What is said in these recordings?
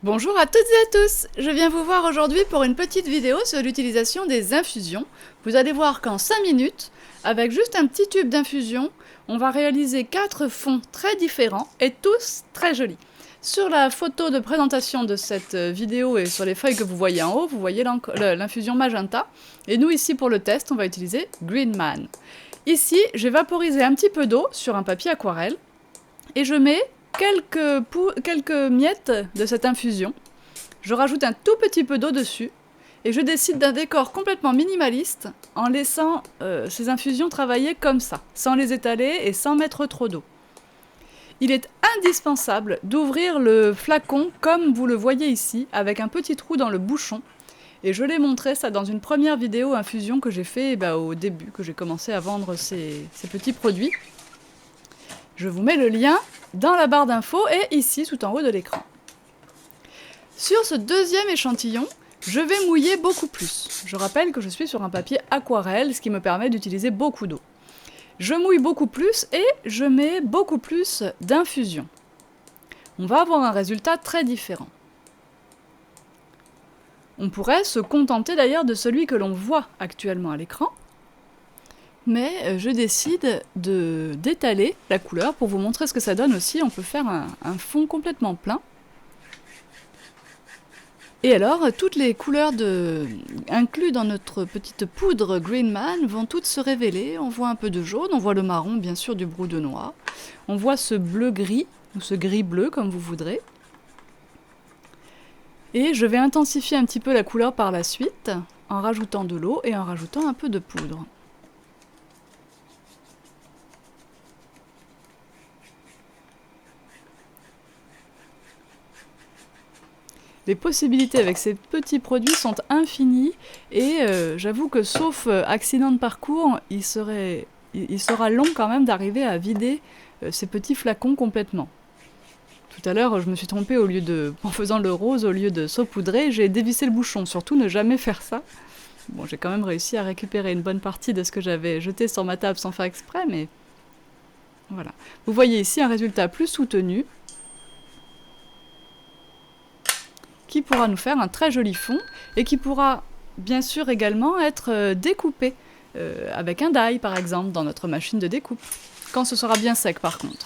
Bonjour à toutes et à tous, je viens vous voir aujourd'hui pour une petite vidéo sur l'utilisation des infusions. Vous allez voir qu'en 5 minutes, avec juste un petit tube d'infusion, on va réaliser 4 fonds très différents et tous très jolis. Sur la photo de présentation de cette vidéo et sur les feuilles que vous voyez en haut, vous voyez l'infusion magenta. Et nous ici pour le test, on va utiliser Green Man. Ici, j'ai vaporisé un petit peu d'eau sur un papier aquarelle et je mets quelques miettes de cette infusion. Je rajoute un tout petit peu d'eau dessus et je décide d'un décor complètement minimaliste en laissant ces infusions travailler comme ça, sans les étaler et sans mettre trop d'eau. Il est indispensable d'ouvrir le flacon comme vous le voyez ici, avec un petit trou dans le bouchon. Et je l'ai montré ça dans une première vidéo infusion que j'ai fait au début, que j'ai commencé à vendre ces petits produits. Je vous mets le lien dans la barre d'infos et ici tout en haut de l'écran. Sur ce deuxième échantillon, je vais mouiller beaucoup plus. Je rappelle que je suis sur un papier aquarelle, ce qui me permet d'utiliser beaucoup d'eau. Je mouille beaucoup plus et je mets beaucoup plus d'infusion. On va avoir un résultat très différent. On pourrait se contenter d'ailleurs de celui que l'on voit actuellement à l'écran, mais je décide d'étaler la couleur pour vous montrer ce que ça donne aussi. On peut faire un fond complètement plein. Et alors, toutes les couleurs incluses dans notre petite poudre Green Man vont toutes se révéler. On voit un peu de jaune, on voit le marron, bien sûr, du brou de noix. On voit ce bleu-gris, ou ce gris-bleu, comme vous voudrez. Et je vais intensifier un petit peu la couleur par la suite, en rajoutant de l'eau et en rajoutant un peu de poudre. Les possibilités avec ces petits produits sont infinies et j'avoue que sauf accident de parcours, il sera long quand même d'arriver à vider ces petits flacons complètement. Tout à l'heure, je me suis trompée, en faisant le rose, au lieu de saupoudrer, j'ai dévissé le bouchon. Surtout ne jamais faire ça. Bon, j'ai quand même réussi à récupérer une bonne partie de ce que j'avais jeté sur ma table sans faire exprès, mais voilà. Vous voyez ici un résultat plus soutenu, qui pourra nous faire un très joli fond et qui pourra bien sûr également être découpé avec un die par exemple dans notre machine de découpe, quand ce sera bien sec par contre.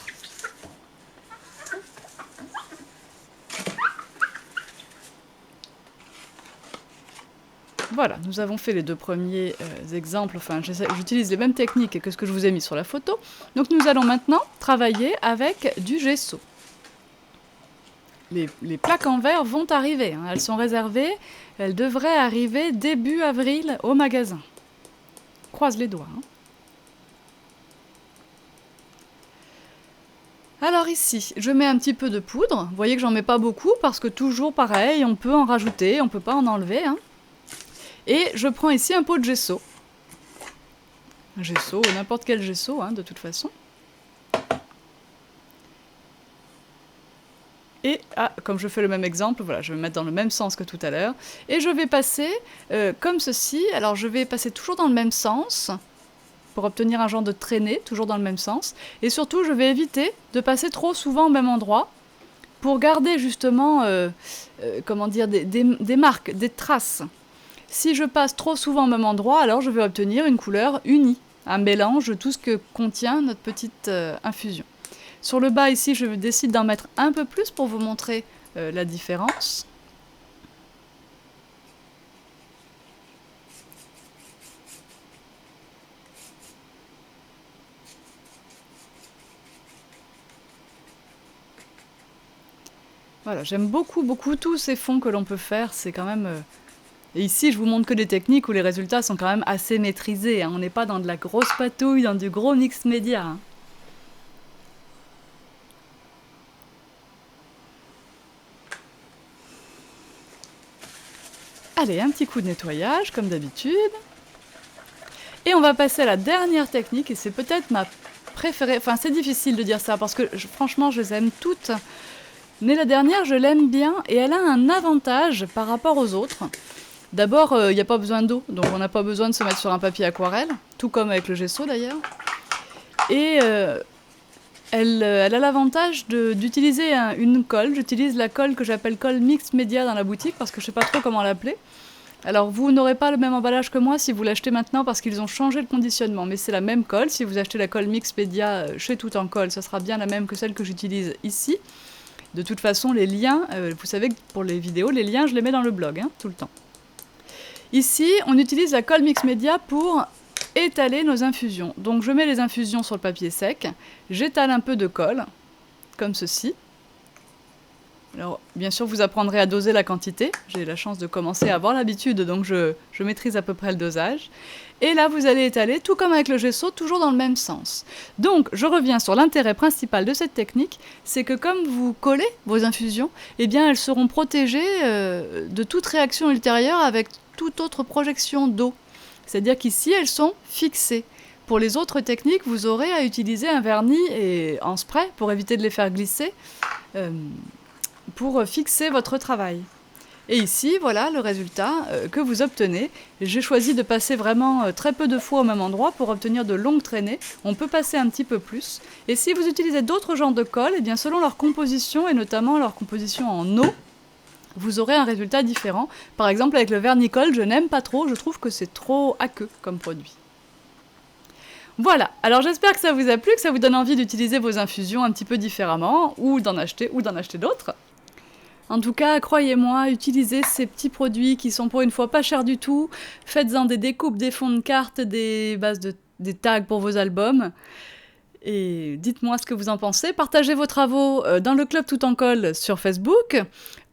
Voilà, nous avons fait les deux premiers exemples, enfin j'utilise les mêmes techniques que ce que je vous ai mis sur la photo. Donc nous allons maintenant travailler avec du gesso. Les plaques en verre vont arriver, hein. Elles sont réservées, elles devraient arriver début avril au magasin. Croise les doigts. Hein. Alors ici, je mets un petit peu de poudre. Vous voyez que j'en mets pas beaucoup parce que toujours pareil, on peut en rajouter, on peut pas en enlever. Hein. Et je prends ici un pot de gesso. Un gesso, n'importe quel gesso, hein, de toute façon. Et, comme je fais le même exemple, voilà, je vais mettre dans le même sens que tout à l'heure. Et je vais passer comme ceci. Alors je vais passer toujours dans le même sens, pour obtenir un genre de traînée, toujours dans le même sens. Et surtout, je vais éviter de passer trop souvent au même endroit, pour garder justement, des marques, des traces. Si je passe trop souvent au même endroit, alors je vais obtenir une couleur unie, un mélange de tout ce que contient notre petite infusion. Sur le bas ici, je décide d'en mettre un peu plus pour vous montrer la différence. Voilà, j'aime beaucoup tous ces fonds que l'on peut faire, c'est quand même... Et ici, je vous montre que des techniques où les résultats sont quand même assez maîtrisés. Hein. On n'est pas dans de la grosse patouille, dans du gros mix média. Hein. Allez, un petit coup de nettoyage, comme d'habitude. Et on va passer à la dernière technique, et c'est peut-être ma préférée. Enfin, c'est difficile de dire ça, parce que franchement, je les aime toutes. Mais la dernière, je l'aime bien, et elle a un avantage par rapport aux autres. D'abord, il n'y a pas besoin d'eau, donc on n'a pas besoin de se mettre sur un papier aquarelle, tout comme avec le gesso d'ailleurs. Et Elle a l'avantage d'utiliser une colle. J'utilise la colle que j'appelle colle Mixed Media dans la boutique parce que je ne sais pas trop comment l'appeler. Alors vous n'aurez pas le même emballage que moi si vous l'achetez maintenant parce qu'ils ont changé le conditionnement, mais c'est la même colle. Si vous achetez la colle Mixed Media chez Tout en Colle, ça sera bien la même que celle que j'utilise ici. De toute façon, les liens, vous savez que pour les vidéos, les liens je les mets dans le blog, hein, tout le temps. Ici, on utilise la colle Mixed Media pour étaler nos infusions. Donc je mets les infusions sur le papier sec, j'étale un peu de colle, comme ceci. Alors bien sûr vous apprendrez à doser la quantité, j'ai la chance de commencer à avoir l'habitude, donc je maîtrise à peu près le dosage. Et là vous allez étaler, tout comme avec le gesso, toujours dans le même sens. Donc je reviens sur l'intérêt principal de cette technique, c'est que comme vous collez vos infusions, eh bien elles seront protégées de toute réaction ultérieure avec toute autre projection d'eau. C'est-à-dire qu'ici, elles sont fixées. Pour les autres techniques, vous aurez à utiliser un vernis et en spray pour éviter de les faire glisser, pour fixer votre travail. Et ici, voilà le résultat que vous obtenez. J'ai choisi de passer vraiment très peu de fois au même endroit pour obtenir de longues traînées. On peut passer un petit peu plus. Et si vous utilisez d'autres genres de colle, eh bien selon leur composition, et notamment leur composition en eau, vous aurez un résultat différent. Par exemple, avec le vernis-colle, je n'aime pas trop, je trouve que c'est trop aqueux comme produit. Voilà, alors j'espère que ça vous a plu, que ça vous donne envie d'utiliser vos infusions un petit peu différemment, ou d'en acheter d'autres. En tout cas, croyez-moi, utilisez ces petits produits qui sont pour une fois pas chers du tout. Faites-en des découpes, des fonds de cartes, des tags pour vos albums. Et dites-moi ce que vous en pensez. Partagez vos travaux dans le club Tout en Colle sur Facebook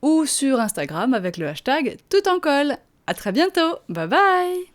ou sur Instagram avec le hashtag Tout en Colle. À très bientôt. Bye bye.